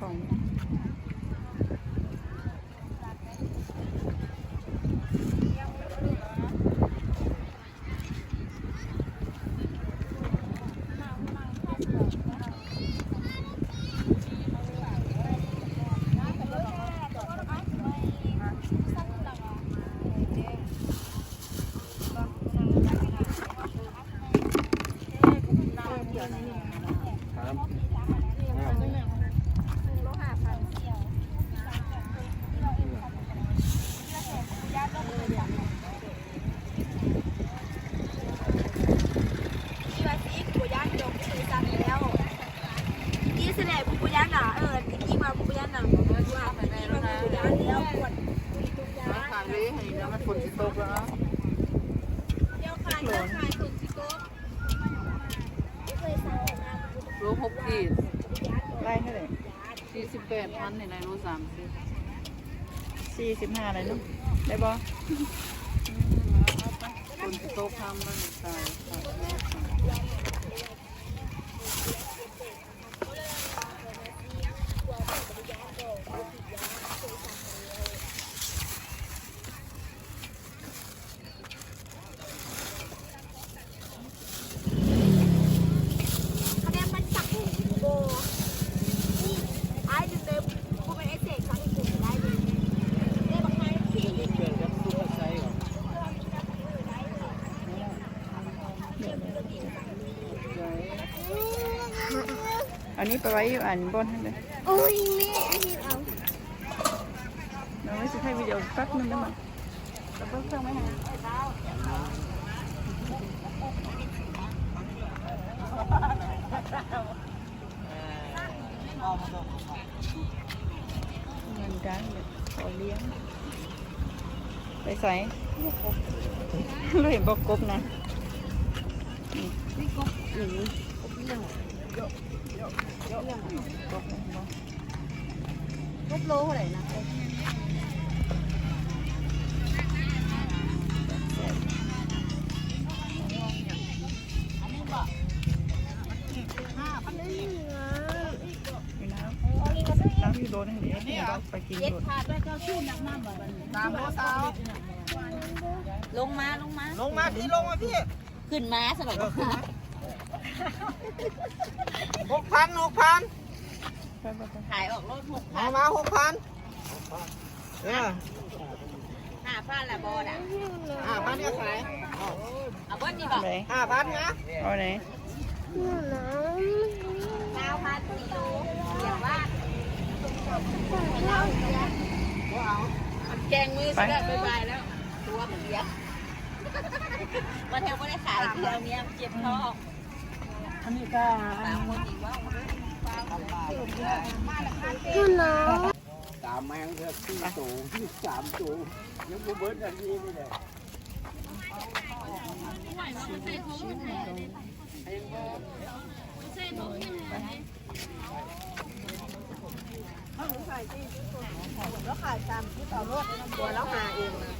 ของโล6 ขีด ไล่เท่าไหร่48,000ในโล45อะไรเนาะได้บ่คนที่โต๊ะทำมันตายอันนี้ไปไว้อยู่อันบนให้เลย โอ้ยแม่อาทิตย์เอา เราไม่ใช่ให้วิดีโอแป๊บนึงได้ไหมเราเพิ่มเครื่องไหมฮะเงินกันขอเลี้ยงไปใส่เราเห็นบอกกบนะนี่กบกบเลี้ยงกบกบโลเท่าไหร่นะน้ำอยู่โดนให้เดี๋ยวไปกินโดนลงมาพี่ลงมาพี่ ขึ้นมาสบาย6,000ขายออกรถ6,000มา6,0005,000ละบอดอ่ะ5,000ก็ขายเอาบอดนี่บอก5,000นะเอาไหน9,000กิโลอย่างว่าแกงมือสุดบายแล้วตัวมันเลี้ยงวันเทวไม่ได้ขายเดียวเนี้ยเจ็บท้องอันนี้ก็3 คนอีกว่าคุณน้อง ตามแมงเถอะที่สูงที่3สูงยังบ่เบิดอันนี้นี่แหละแล้วขายตามที่ต่อรถตัวแล้วหาเองนะ